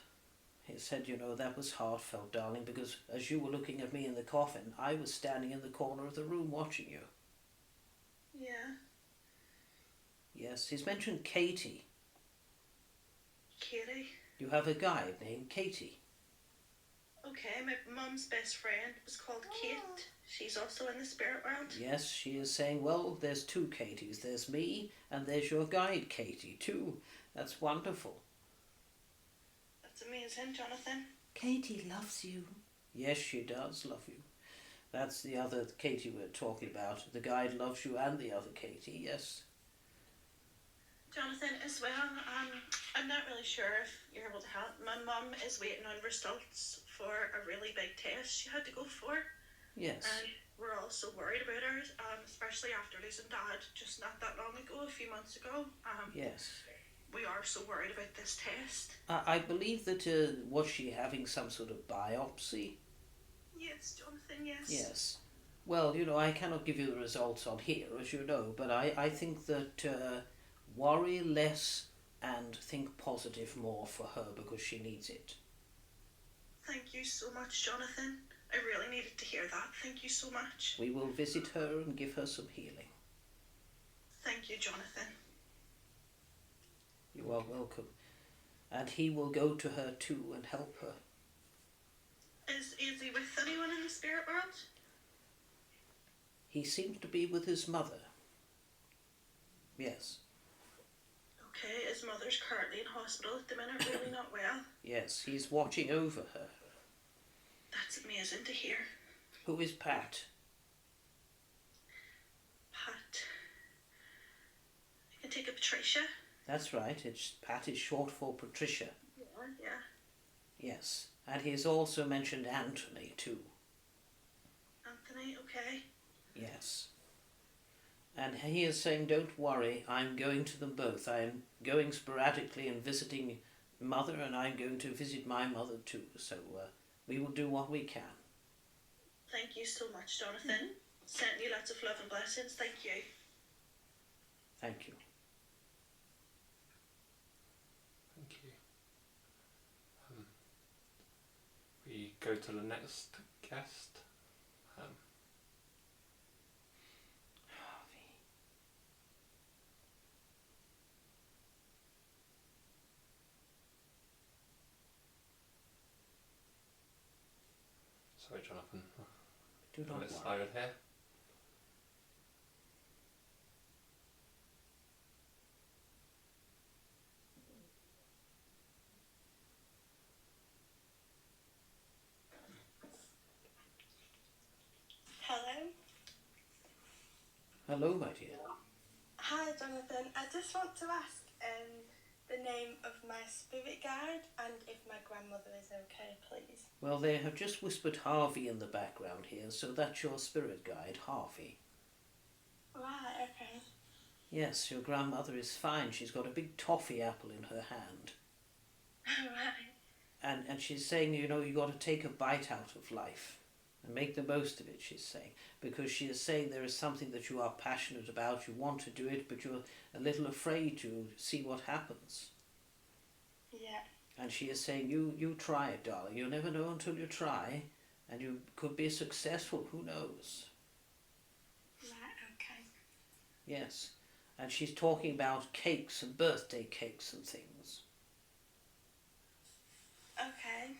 Speaker 4: He said, that was heartfelt, darling, because as you were looking at me in the coffin, I was standing in the corner of the room watching you.
Speaker 15: Yeah.
Speaker 4: Yes, he's mentioned Katie.
Speaker 15: Katie?
Speaker 4: You have a guide named Katie.
Speaker 15: Okay, my mum's best friend was called Kate. She's also in the spirit world.
Speaker 4: Yes, she is saying, well, there's two Katies. There's me, and there's your guide, Katie, too. That's wonderful.
Speaker 15: That's amazing, Jonathan.
Speaker 1: Katie loves you.
Speaker 4: Yes, she does love you. That's the other Katie we're talking about. The guide loves you and the other Katie, yes.
Speaker 15: Jonathan, as well, I'm not really sure if you're able to help. My mum is waiting on results for a really big test she had to go for.
Speaker 4: Yes.
Speaker 15: And we're all so worried about her, especially after losing Dad just not that long ago, a few months ago.
Speaker 4: Yes.
Speaker 15: We are so worried about this test.
Speaker 4: I believe that, was she having some sort of biopsy?
Speaker 15: Yes, Jonathan, yes.
Speaker 4: Yes. Well, I cannot give you the results on here, as you know, but I think that worry less and think positive more for her because she needs it.
Speaker 15: Thank you so much, Jonathan. I really needed to hear that. Thank you so much.
Speaker 4: We will visit her and give her some healing.
Speaker 15: Thank you, Jonathan.
Speaker 4: You are welcome. And he will go to her too and help her.
Speaker 15: Is he with anyone in the spirit world?
Speaker 4: He seems to be with his mother. Yes.
Speaker 15: Okay, his mother's currently in hospital at the minute, really not well.
Speaker 4: Yes, he's watching over her.
Speaker 15: That's amazing to hear.
Speaker 4: Who is Pat?
Speaker 15: Pat. I can take a Patricia.
Speaker 4: That's right, Pat is short for Patricia.
Speaker 15: Yeah.
Speaker 4: Yes, and he's also mentioned Anthony too.
Speaker 15: Anthony, okay.
Speaker 4: Yes. And he is saying, don't worry, I'm going to them both. I'm going sporadically and visiting Mother, and I'm going to visit my mother too. So we will do what we can.
Speaker 15: Thank you so much, Jonathan. Sending you lots of love and blessings. Thank you.
Speaker 4: Thank you.
Speaker 2: Thank you. We go to the next guest. Sorry, Jonathan.
Speaker 4: Do not
Speaker 2: Let's
Speaker 4: worry.
Speaker 2: slide here.
Speaker 7: Hello.
Speaker 4: Hello, my dear.
Speaker 7: Hi, Jonathan. I just want to ask,
Speaker 16: the name of my spirit guide and if my grandmother is okay, please.
Speaker 4: Well, they have just whispered Harvey in the background here, so that's your spirit guide, Harvey.
Speaker 16: Right, okay.
Speaker 4: Yes, your grandmother is fine. She's got a big toffee apple in her hand.
Speaker 16: Right.
Speaker 4: And she's saying, you know, you got to take a bite out of life and make the most of it, she's saying. Because she is saying there is something that you are passionate about, you want to do it, but you're a little afraid to see what happens.
Speaker 16: Yeah.
Speaker 4: And she is saying, you try it, darling. You'll never know until you try, and you could be successful, who knows?
Speaker 16: Right, okay.
Speaker 4: Yes. And she's talking about cakes and birthday cakes and things.
Speaker 16: Okay.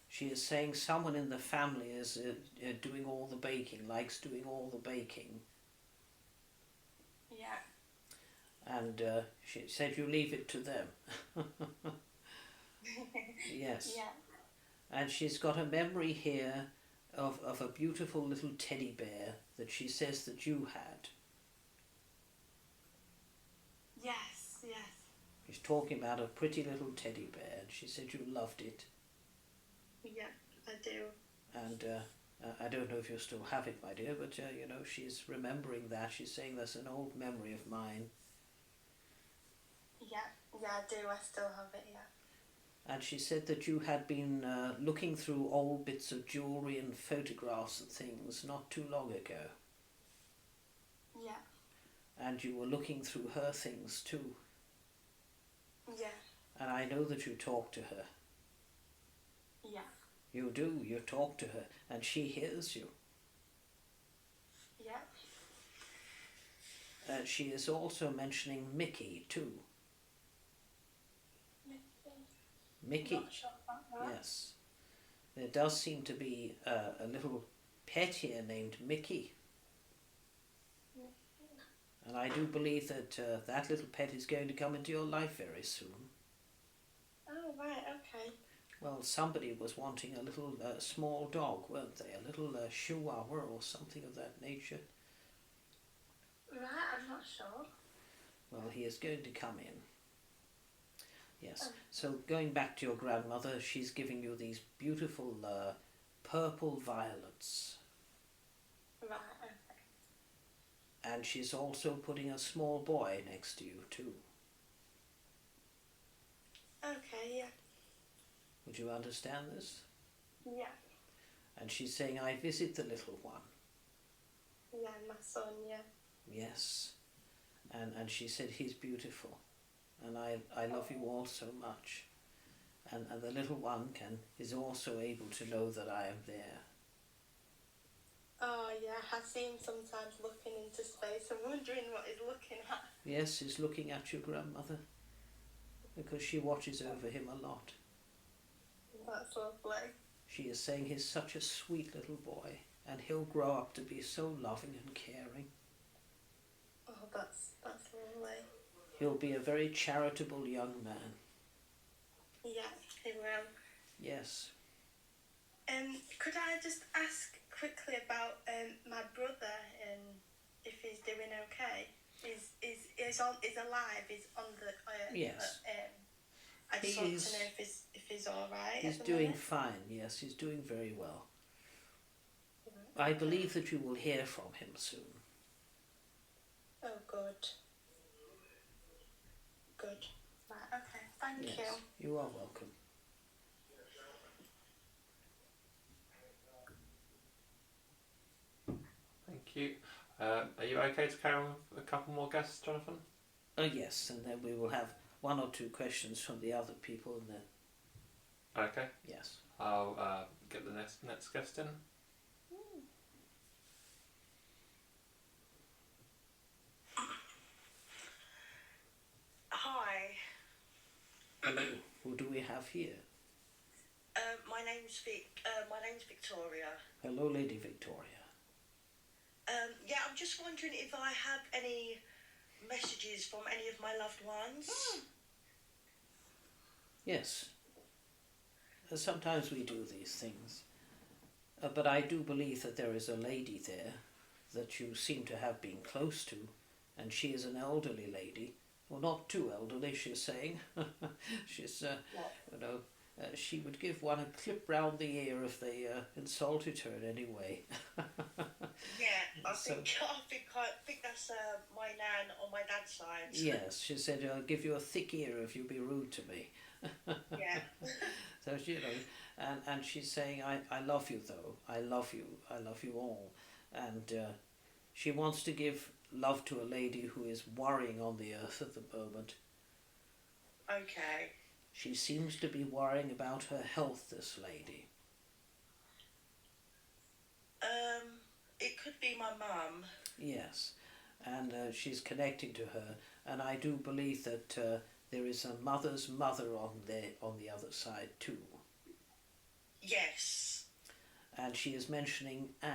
Speaker 4: She is saying someone in the family is doing all the baking, likes doing all the baking.
Speaker 16: Yeah.
Speaker 4: And she said you leave it to them. Yes.
Speaker 16: Yeah.
Speaker 4: And she's got a memory here of a beautiful little teddy bear that she says that you had.
Speaker 16: Yes, yes.
Speaker 4: She's talking about a pretty little teddy bear, and she said you loved it.
Speaker 16: Yeah, I do.
Speaker 4: And I don't know if you still have it, my dear, but you know, she's remembering that. She's saying that's an old memory of mine.
Speaker 16: Yeah, I do. I still have it, yeah.
Speaker 4: And she said that you had been looking through old bits of jewellery and photographs and things not too long ago.
Speaker 16: Yeah.
Speaker 4: And you were looking through her things too.
Speaker 16: Yeah.
Speaker 4: And I know that you talk to her.
Speaker 16: Yeah.
Speaker 4: You do, you talk to her, and she hears you.
Speaker 16: Yeah.
Speaker 4: She is also mentioning Mickey too. Mickey?
Speaker 16: Not sure about that.
Speaker 4: Yes. There does seem to be a little pet here named Mickey. And I do believe that that little pet is going to come into your life very soon.
Speaker 16: Oh, right, okay.
Speaker 4: Well, somebody was wanting a little small dog, weren't they? A little chihuahua or something of that nature.
Speaker 16: Right, I'm not sure.
Speaker 4: Well, he is going to come in. Yes. So going back to your grandmother, she's giving you these beautiful purple violets.
Speaker 16: Right, okay.
Speaker 4: And she's also putting a small boy next to you too.
Speaker 16: Okay, yeah.
Speaker 4: Would you understand this?
Speaker 16: Yeah.
Speaker 4: And she's saying, I visit the little one.
Speaker 16: Yeah, my son, yeah.
Speaker 4: Yes. And she said, he's beautiful. And I love you all so much. And the little one is also able to know that I am there.
Speaker 16: Oh, yeah, I see him sometimes looking into space and wondering what he's looking at.
Speaker 4: Yes, he's looking at your grandmother. Because she watches over him a lot.
Speaker 16: That's lovely.
Speaker 4: She is saying he's such a sweet little boy. And he'll grow up to be so loving and caring.
Speaker 16: Oh, that's lovely.
Speaker 4: He'll be a very charitable young man.
Speaker 16: Yeah, he will.
Speaker 4: Yes.
Speaker 16: Could I just ask quickly about my brother and if he's doing okay? Is alive? Is on the
Speaker 4: Yes.
Speaker 16: I just want to know if he's all right.
Speaker 4: He's doing fine. Yes, he's doing very well. I believe that you will hear from him soon.
Speaker 16: Oh, good. Good. Right. Okay. Thank
Speaker 4: Yes,
Speaker 16: you.
Speaker 4: you are welcome.
Speaker 2: Thank you. Are you okay to carry on with a couple more guests, Jonathan?
Speaker 4: Yes, and then we will have one or two questions from the other people, and then.
Speaker 2: Okay.
Speaker 4: Yes.
Speaker 2: I'll get the next guest in.
Speaker 17: Hi.
Speaker 4: Hello. Who do we have here?
Speaker 17: My name's Victoria.
Speaker 4: Hello, Lady Victoria.
Speaker 17: Yeah, I'm just wondering if I have any messages from any of my loved ones.
Speaker 4: Yes. Sometimes we do these things. But I do believe that there is a lady there that you seem to have been close to, and she is an elderly lady. well, not too elderly, she's saying. She's, you know, she would give one a clip round the ear if they insulted her in any way.
Speaker 17: Yeah, I think that's my nan on my dad's side.
Speaker 4: Yes, she said, I'll give you a thick ear if you be rude to me.
Speaker 17: Yeah.
Speaker 4: So, you know, and she's saying, I love you though, I love you all. And she wants to give love to a lady who is worrying on the earth at the moment.
Speaker 17: Okay.
Speaker 4: She seems to be worrying about her health, this lady.
Speaker 17: It could be my mum.
Speaker 4: Yes, and she's connecting to her, and I do believe that there is a mother's mother on the other side too.
Speaker 17: Yes.
Speaker 4: And she is mentioning Anne.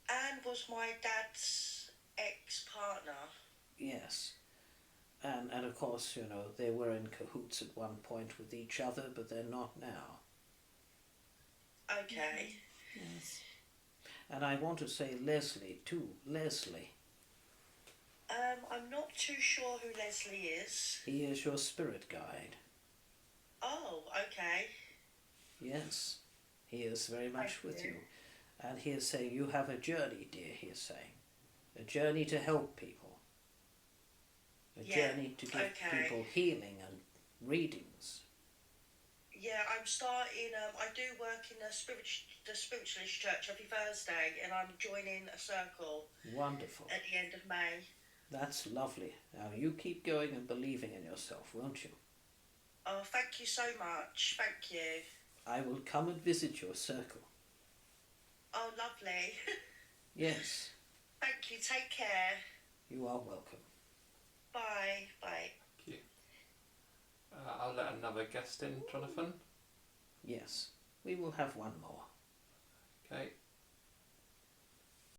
Speaker 17: Anne was my dad's ex-partner.
Speaker 4: Yes. And of course, you know, they were in cahoots at one point with each other, but they're not now.
Speaker 17: Okay.
Speaker 4: Yes. And I want to say Leslie too. Leslie.
Speaker 17: I'm not too sure who Leslie is.
Speaker 4: He is your spirit guide.
Speaker 17: Oh, okay.
Speaker 4: Yes. He is very much with you. And he is saying, you have a journey, dear, he is saying. A journey to help people. A journey to give people healing and readings.
Speaker 17: Yeah, I'm starting, I do work in the spiritualist church every Thursday, and I'm joining a circle.
Speaker 4: Wonderful.
Speaker 17: At the end of May.
Speaker 4: That's lovely. Now you keep going and believing in yourself, won't you?
Speaker 17: Oh, thank you so much. Thank you.
Speaker 4: I will come and visit your circle.
Speaker 17: Oh, lovely.
Speaker 4: Yes.
Speaker 17: Thank you. Take care.
Speaker 4: You are welcome.
Speaker 17: Bye. Bye.
Speaker 2: Thank you. I'll let another guest in, Jonathan.
Speaker 4: Yes. We will have one more.
Speaker 2: Okay.